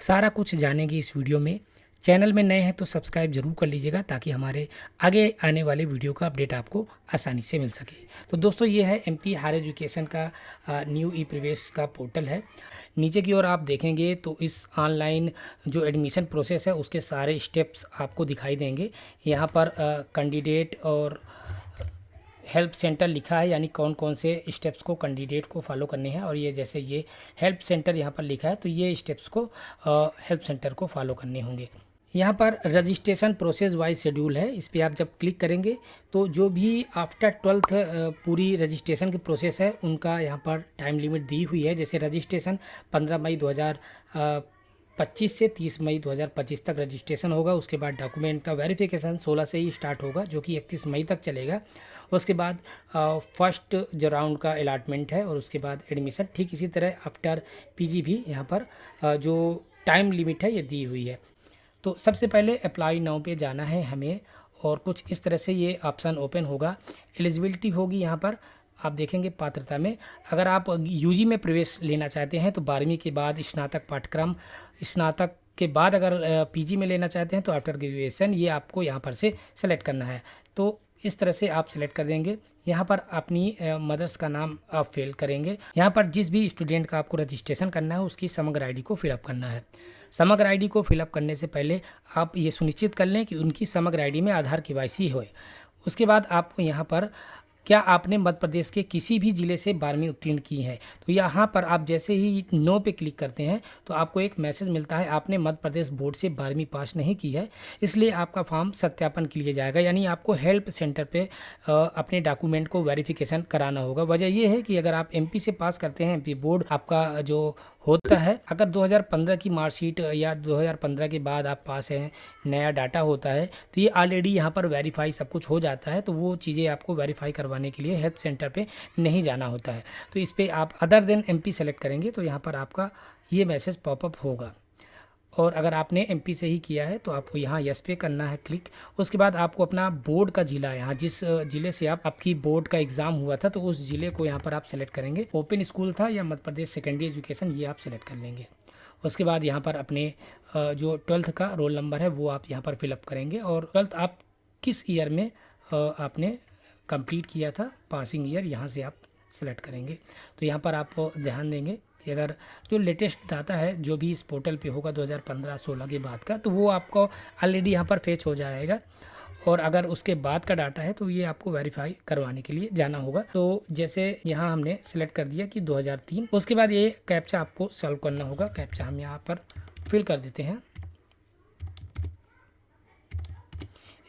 सारा कुछ जानेंगे इस वीडियो में। चैनल में नए हैं तो सब्सक्राइब जरूर कर लीजिएगा ताकि हमारे आगे आने वाले वीडियो का अपडेट आपको आसानी से मिल सके। तो दोस्तों ये है एमपी हायर एजुकेशन का न्यू ई प्रवेश का पोर्टल है। नीचे की ओर आप देखेंगे तो इस ऑनलाइन जो एडमिशन प्रोसेस है उसके सारे स्टेप्स आपको दिखाई देंगे। यहाँ पर कैंडिडेट और हेल्प सेंटर लिखा है, यानी कौन कौन से स्टेप्स को कैंडिडेट को फॉलो करने हैं। और ये जैसे ये हेल्प सेंटर यहाँ पर लिखा है तो ये स्टेप्स को हेल्प सेंटर को फॉलो करने होंगे। यहाँ पर रजिस्ट्रेशन प्रोसेस वाइज शेड्यूल है, इस पर आप जब क्लिक करेंगे तो जो भी आफ्टर 12th पूरी रजिस्ट्रेशन की प्रोसेस है उनका यहाँ पर टाइम लिमिट दी हुई है। जैसे रजिस्ट्रेशन 15 मई 2025 से 30 मई 2025 तक रजिस्ट्रेशन होगा। उसके बाद डॉक्यूमेंट का वेरिफिकेशन 16 से ही स्टार्ट होगा जो कि 31 मई तक चलेगा। उसके बाद फर्स्ट जो राउंड का अलाटमेंट है और उसके बाद एडमिशन। ठीक इसी तरह आफ्टर पीजी भी यहाँ पर जो टाइम लिमिट है ये दी हुई है। तो सबसे पहले अप्लाई नाउ पे जाना है हमें और कुछ इस तरह से ये ऑप्शन ओपन होगा। एलिजिबिलिटी होगी यहाँ पर आप देखेंगे पात्रता में। अगर आप यूजी में प्रवेश लेना चाहते हैं तो 12वीं के बाद स्नातक पाठ्यक्रम, स्नातक के बाद अगर पीजी में लेना चाहते हैं तो आफ्टर ग्रेजुएशन, ये आपको यहाँ पर से सेलेक्ट करना है। तो इस तरह से आप सेलेक्ट कर देंगे। यहाँ पर अपनी मदर्स का नाम आप फिल करेंगे। यहाँ पर जिस भी स्टूडेंट का आपको रजिस्ट्रेशन करना है उसकी समग्र आईडी को फिलअप करना है। समग्र आईडी को फिलअप करने से पहले आप ये सुनिश्चित कर लें कि उनकी समग्र आईडी में आधार केवाईसी हो। उसके बाद आपको यहाँ पर क्या आपने मध्य प्रदेश के किसी भी ज़िले से 12वीं उत्तीर्ण की है, तो यहाँ पर आप जैसे ही नो पे क्लिक करते हैं तो आपको एक मैसेज मिलता है आपने मध्य प्रदेश बोर्ड से 12वीं पास नहीं की है, इसलिए आपका फॉर्म सत्यापन के लिए जाएगा। यानी आपको हेल्प सेंटर पे अपने डॉक्यूमेंट को वेरिफिकेशन कराना होगा। वजह यह है कि अगर आप एमपी से पास करते हैं, एमपी बोर्ड आपका जो होता है, अगर 2015 की मार्कशीट या 2015 के बाद आप पास हैं, नया डाटा होता है तो ये ऑलरेडी यहाँ पर वेरीफाई सब कुछ हो जाता है। तो वो चीज़ें आपको वेरीफाई करवाने के लिए हेल्प सेंटर पे नहीं जाना होता है। तो इस पर आप अदर देन एमपी सेलेक्ट करेंगे तो यहाँ पर आपका ये मैसेज पॉपअप होगा। और अगर आपने एमपी से ही किया है तो आपको यहाँ यस पे करना है क्लिक। उसके बाद आपको अपना बोर्ड का ज़िला, यहाँ जिस ज़िले से आपकी बोर्ड का एग्ज़ाम हुआ था तो उस ज़िले को यहाँ पर आप सेलेक्ट करेंगे। ओपन स्कूल था या मध्य प्रदेश सेकेंडरी एजुकेशन, ये आप सेलेक्ट कर लेंगे। उसके बाद यहाँ पर अपने जो 12th का रोल नंबर है वो आप यहाँ पर फिलअप करेंगे और 12th आप किस ईयर में आपने कंप्लीट किया था, पासिंग ईयर यहाँ से आप सेलेक्ट करेंगे। तो यहाँ पर आप ध्यान देंगे कि अगर जो लेटेस्ट डाटा है जो भी इस पोर्टल पे होगा 2015-16 के बाद का, तो वो आपको ऑलरेडी यहाँ पर फेच हो जाएगा। और अगर उसके बाद का डाटा है तो ये आपको वेरीफाई करवाने के लिए जाना होगा। तो जैसे यहाँ हमने सेलेक्ट कर दिया कि 2003, उसके बाद ये कैप्चा आपको सॉल्व करना होगा। कैप्चा हम यहाँ पर फिल कर देते हैं।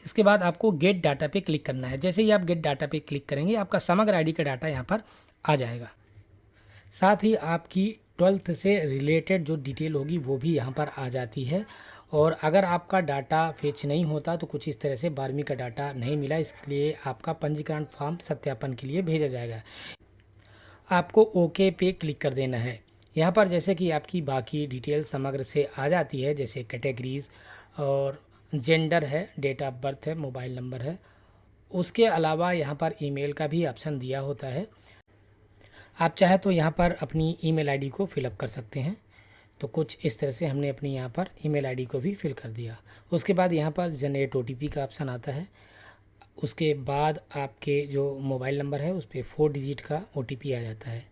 इसके बाद आपको गेट डाटा पे क्लिक करना है। जैसे ही आप गेट डाटा पे क्लिक करेंगे आपका समग्र आईडी का डाटा यहाँ पर आ जाएगा। साथ ही आपकी 12th से रिलेटेड जो डिटेल होगी वो भी यहाँ पर आ जाती है। और अगर आपका डाटा फेच नहीं होता तो कुछ इस तरह से 12वीं का डाटा नहीं मिला, इसलिए आपका पंजीकरण फॉर्म सत्यापन के लिए भेजा जाएगा। आपको ओके पे क्लिक कर देना है। यहाँ पर जैसे कि आपकी बाकी डिटेल समग्र से आ जाती है, जैसे कैटेगरीज और जेंडर है, डेट ऑफ बर्थ है, मोबाइल नंबर है। उसके अलावा यहाँ पर ईमेल का भी ऑप्शन दिया होता है। आप चाहे तो यहाँ पर अपनी ईमेल आईडी को फिलअप कर सकते हैं। तो कुछ इस तरह से हमने अपनी यहाँ पर ईमेल आईडी को भी फिल कर दिया। उसके बाद यहाँ पर जनरेट ओटीपी का ऑप्शन आता है। उसके बाद आपके जो मोबाइल नंबर है उस पर 4 डिजिट का ओटीपी आ जाता है।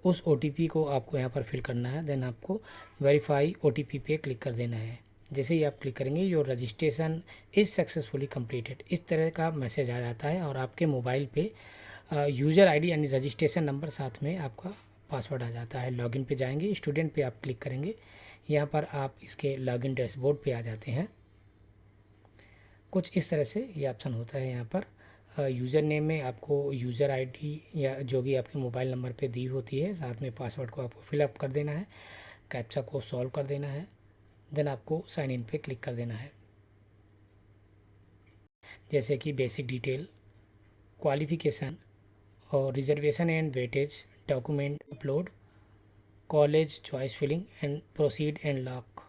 उस ओटीपी को आपको यहाँ पर फिल करना है। देन आपको वेरीफाई ओटीपी पे क्लिक कर देना है। जैसे ही आप क्लिक करेंगे your registration is successfully completed, इस तरह का मैसेज आ जाता है। और आपके मोबाइल पे यूज़र आईडी यानी रजिस्ट्रेशन नंबर साथ में आपका पासवर्ड आ जाता है। लॉगिन पे जाएंगे, स्टूडेंट पे आप क्लिक करेंगे। यहाँ पर आप इसके लॉगिन डैशबोर्ड पे आ जाते हैं। कुछ इस तरह से ये ऑप्शन होता है। यहाँ पर यूज़र नेम में आपको यूज़र आईडी या जो भी आपके मोबाइल नंबर पे दी होती है, साथ में पासवर्ड को आपको फिलअप कर देना है, कैप्चा को सॉल्व कर देना है। देन आपको साइन इन पे क्लिक कर देना है। जैसे कि बेसिक डिटेल, क्वालिफ़िकेशन और reservation and weightage, document upload, college choice filling and proceed and lock,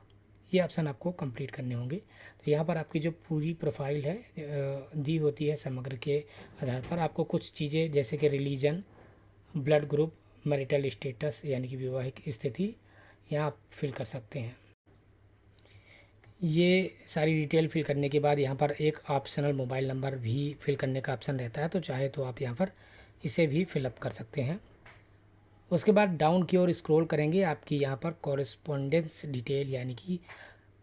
ये ऑप्शन आपको कंप्लीट करने होंगे। तो यहाँ पर आपकी जो पूरी प्रोफाइल है दी होती है समग्र के आधार पर। आपको कुछ चीज़ें जैसे कि religion, blood group, marital status यानी कि वैवाहिक स्थिति यहाँ आप फिल कर सकते हैं। ये सारी डिटेल फिल करने के बाद यहाँ पर एक ऑप्शनल मोबाइल नंबर भी फिल करने का ऑप्शन रहता है, तो चाहे तो आप यहाँ पर इसे भी फिलअप कर सकते हैं। उसके बाद डाउन की ओर स्क्रॉल करेंगे, आपकी यहाँ पर कॉरेस्पॉन्डेंस डिटेल यानी कि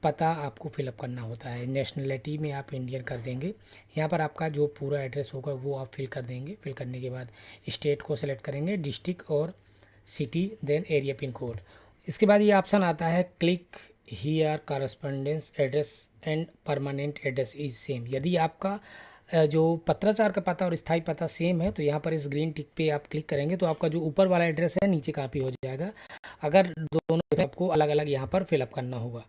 पता आपको फिलअप करना होता है। नेशनलिटी में आप इंडियन कर देंगे। यहाँ पर आपका जो पूरा एड्रेस होगा वो आप फिल कर देंगे। फिल करने के बाद स्टेट को सेलेक्ट करेंगे, डिस्ट्रिक्ट और city, then area pin code. इसके बाद ये ऑप्शन आता है click here correspondence address and permanent address is same. यदि आपका जो पत्राचार का पता और स्थायी पता सेम है तो यहाँ पर इस ग्रीन टिक पे आप क्लिक करेंगे तो आपका जो ऊपर वाला एड्रेस है नीचे कॉपी हो जाएगा। अगर दोनों आपको अलग अलग यहाँ पर फिलअप करना होगा।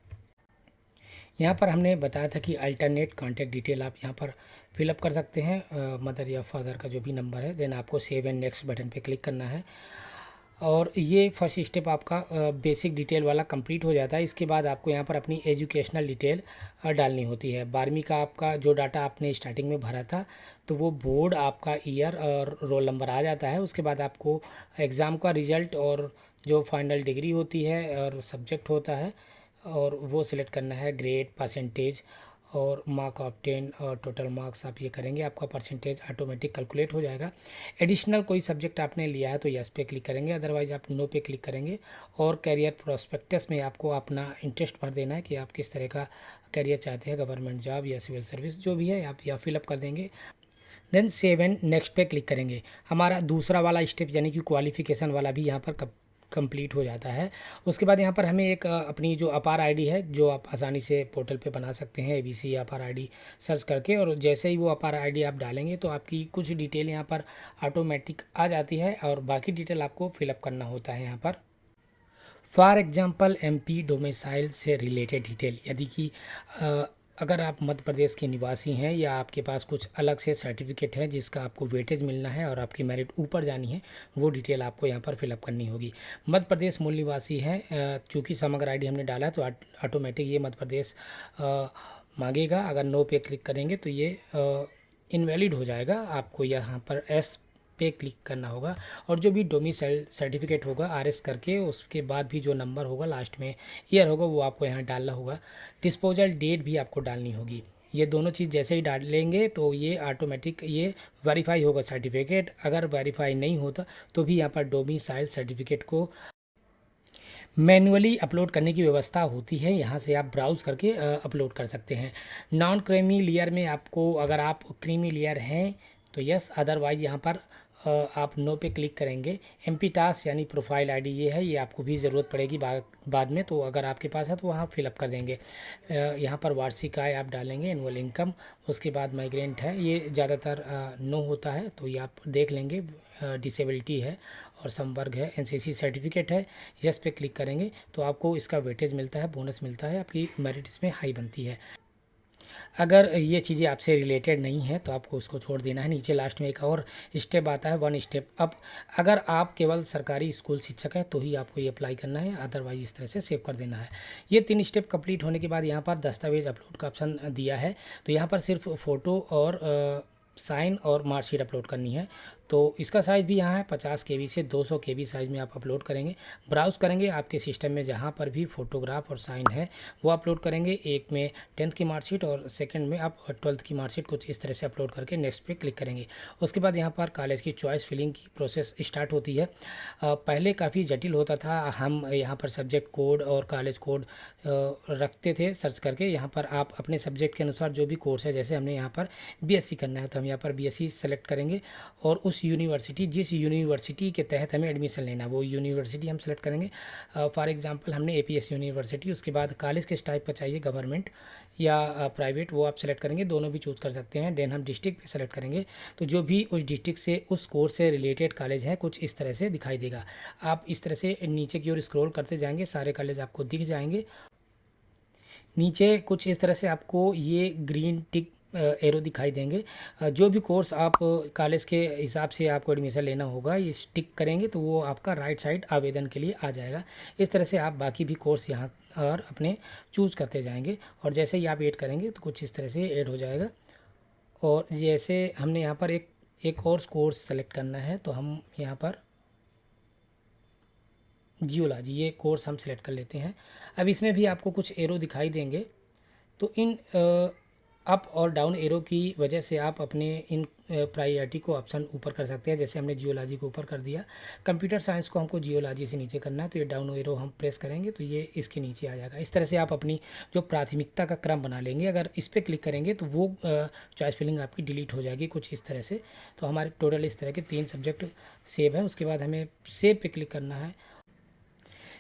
यहाँ पर हमने बताया था कि अल्टरनेट कॉन्टैक्ट डिटेल आप यहाँ पर फिलअप कर सकते हैं, मदर या फादर का जो भी नंबर है। देन आपको सेव एंड नेक्स्ट बटन पे क्लिक करना है और ये फर्स्ट स्टेप आपका बेसिक डिटेल वाला कंप्लीट हो जाता है। इसके बाद आपको यहाँ पर अपनी एजुकेशनल डिटेल डालनी होती है। 12वीं का आपका जो डाटा आपने स्टार्टिंग में भरा था तो वो बोर्ड, आपका ईयर और रोल नंबर आ जाता है। उसके बाद आपको एग्ज़ाम का रिज़ल्ट और जो फाइनल डिग्री होती है और सब्जेक्ट होता है और वो सिलेक्ट करना है, ग्रेड, परसेंटेज और मार्क ऑफ 10 और टोटल मार्क्स आप ये करेंगे, आपका परसेंटेज ऑटोमेटिक कैलकुलेट हो जाएगा। एडिशनल कोई सब्जेक्ट आपने लिया है तो यस पे क्लिक करेंगे, अदरवाइज आप नो पे क्लिक करेंगे। और कैरियर प्रोस्पेक्टस में आपको अपना इंटरेस्ट भर देना है कि आप किस तरह का कैरियर चाहते हैं, गवर्नमेंट जॉब या सिविल सर्विस जो भी है आप यह फिलअप कर देंगे। देन सेव एंड नेक्स्ट पे क्लिक करेंगे। हमारा दूसरा वाला स्टेप यानी कि क्वालिफिकेशन वाला भी यहाँ पर कंप्लीट हो जाता है। उसके बाद यहाँ पर हमें एक अपनी जो अपार आईडी है जो आप आसानी से पोर्टल पे बना सकते हैं, एबीसी अपार आईडी सर्च करके, और जैसे ही वो अपार आईडी आप डालेंगे तो आपकी कुछ डिटेल यहाँ पर ऑटोमेटिक आ जाती है और बाकी डिटेल आपको फिलअप करना होता है यहाँ पर। फॉर एग्जांपल एमपी डोमिसाइल से रिलेटेड डिटेल, यदि कि अगर आप मध्य प्रदेश के निवासी हैं या आपके पास कुछ अलग से सर्टिफिकेट है जिसका आपको वेटेज मिलना है और आपकी मेरिट ऊपर जानी है, वो डिटेल आपको यहाँ पर फिलअप करनी होगी। मध्य प्रदेश मूल निवासी हैं, चूँकि समग्र आईडी हमने डाला है तो ऑटोमेटिक ये मध्य प्रदेश मांगेगा। अगर नो पे क्लिक करेंगे तो ये इनवैलिड हो जाएगा। आपको यहाँ पर एस पे क्लिक करना होगा और जो भी डोमिसाइल सर्टिफिकेट होगा आरएस करके उसके बाद भी जो नंबर होगा लास्ट में ईयर होगा वो आपको यहाँ डालना होगा। डिस्पोजल डेट भी आपको डालनी होगी। ये दोनों चीज़ जैसे ही डाल लेंगे तो ये ऑटोमेटिक ये वेरीफाई होगा सर्टिफिकेट। अगर वेरीफाई नहीं होता तो भी यहाँ पर डोमिसाइल सर्टिफिकेट को मैनुअली अपलोड करने की व्यवस्था होती है, यहाँ से आप ब्राउज़ करके अपलोड कर सकते हैं। नॉन क्रीमी लेयर में आपको, अगर आप क्रीमी लेयर हैं तो यस, अदरवाइज यहाँ पर आप नो पे क्लिक करेंगे। एमपी टास्क यानी प्रोफाइल आईडी ये है, ये आपको भी ज़रूरत पड़ेगी बाद में, तो अगर आपके पास है तो वहाँ फिलअप कर देंगे। यहाँ पर वार्षिक आय आप डालेंगे, एनुअल इनकम। उसके बाद माइग्रेंट है, ये ज़्यादातर नो होता है तो ये आप देख लेंगे। डिसेबिलिटी है और संवर्ग है, एनसीसी सर्टिफिकेट है, यस पे क्लिक करेंगे तो आपको इसका वेटेज मिलता है, बोनस मिलता है, आपकी मेरिट इसमें हाई बनती है। अगर ये चीज़ें आपसे रिलेटेड नहीं है तो आपको उसको छोड़ देना है। नीचे लास्ट में एक और स्टेप आता है, 1 स्टेप। अब अगर आप केवल सरकारी स्कूल शिक्षक है तो ही आपको ये अप्लाई करना है, अदरवाइज इस तरह से सेव कर देना है। ये 3 स्टेप कंप्लीट होने के बाद यहाँ पर दस्तावेज अपलोड का ऑप्शन दिया है, तो यहाँ पर सिर्फ फ़ोटो और साइन और मार्कशीट अपलोड करनी है। तो इसका साइज़ भी यहाँ है 50 KB से 200 KB साइज़ में आप अपलोड करेंगे। ब्राउज़ करेंगे आपके सिस्टम में जहाँ पर भी फ़ोटोग्राफ और साइन है वो अपलोड करेंगे। एक में 10th की मार्कशीट और सेकंड में आप 12th की मार्कशीट कुछ इस तरह से अपलोड करके नेक्स्ट पे क्लिक करेंगे। उसके बाद यहाँ पर कॉलेज की चॉइस फिलिंग की प्रोसेस स्टार्ट होती है। पहले काफ़ी जटिल होता था, हम यहाँ पर सब्जेक्ट कोड और कॉलेज कोड रखते थे सर्च करके। यहाँ पर आप अपने सब्जेक्ट के अनुसार जो भी कोर्स है, जैसे हमने यहाँ पर बीएससी करना है तो हम यहाँ पर बीएससी सेलेक्ट करेंगे और उस यूनिवर्सिटी, जिस यूनिवर्सिटी के तहत हमें एडमिशन लेना है वो यूनिवर्सिटी हम सेलेक्ट करेंगे। फॉर एग्जांपल हमने एपीएस यूनिवर्सिटी, उसके बाद कॉलेज किस टाइप का चाहिए, गवर्नमेंट या प्राइवेट, वो आप सेलेक्ट करेंगे, दोनों भी चूज़ कर सकते हैं। देन हम डिस्ट्रिक्ट पे सेलेक्ट करेंगे तो जो भी उस डिस्ट्रिक्ट से उस कोर्स से रिलेटेड कॉलेज है कुछ इस तरह से दिखाई देगा। आप इस तरह से नीचे की ओर स्क्रॉल करते जाएंगे, सारे कॉलेज आपको दिख जाएंगे। नीचे कुछ इस तरह से आपको ये ग्रीन टिक एरो दिखाई देंगे। जो भी कोर्स आप कॉलेज के हिसाब से आपको एडमिशन लेना होगा, ये टिक करेंगे तो वो आपका राइट साइड आवेदन के लिए आ जाएगा। इस तरह से आप बाकी भी कोर्स यहाँ और अपने चूज़ करते जाएंगे और जैसे ही आप ऐड करेंगे तो कुछ इस तरह से ऐड हो जाएगा। और जैसे हमने यहाँ पर एक और कोर्स सेलेक्ट करना है तो हम यहाँ पर जियोलॉजी, ये कोर्स हम सेलेक्ट कर लेते हैं। अब इसमें भी आपको कुछ एरो दिखाई देंगे, तो इन अप और डाउन एरो की वजह से आप अपने इन प्रायोरिटी को ऑप्शन ऊपर कर सकते हैं। जैसे हमने जियोलॉजी को ऊपर कर दिया, कंप्यूटर साइंस को हमको जियोलॉजी से नीचे करना है, तो ये डाउन एरो हम प्रेस करेंगे तो ये इसके नीचे आ जाएगा। इस तरह से आप अपनी जो प्राथमिकता का क्रम बना लेंगे। अगर इस पर क्लिक करेंगे तो वो चॉइस फिलिंग आपकी डिलीट हो जाएगी कुछ इस तरह से। तो हमारे टोटल इस तरह के 3 सब्जेक्ट सेव है। उसके बाद हमें सेव पे क्लिक करना है।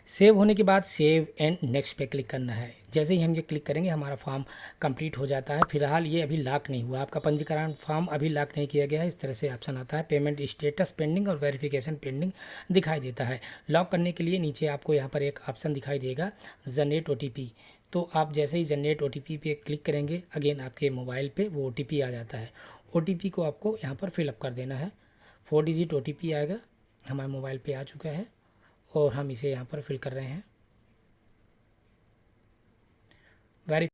सेव होने के बाद सेव एंड नेक्स्ट पे क्लिक करना है। जैसे ही हम ये क्लिक करेंगे हमारा फॉर्म कंप्लीट हो जाता है। फिलहाल ये अभी लॉक नहीं हुआ, आपका पंजीकरण फॉर्म अभी लॉक नहीं किया गया है। इस तरह से ऑप्शन आता है, पेमेंट स्टेटस पेंडिंग और वेरिफिकेशन पेंडिंग दिखाई देता है। लॉक करने के लिए नीचे आपको यहाँ पर एक ऑप्शन दिखाई देगा, जनरेट OTP। तो आप जैसे ही जनरेट OTP पे क्लिक करेंगे, अगेन आपके मोबाइल पे वो OTP आ जाता है। OTP को आपको यहाँ पर फिलअप कर देना है। 4 डिजिट OTP आएगा, हमारे मोबाइल पे आ चुका है और हम इसे यहाँ पर फिल कर रहे हैं। वेरी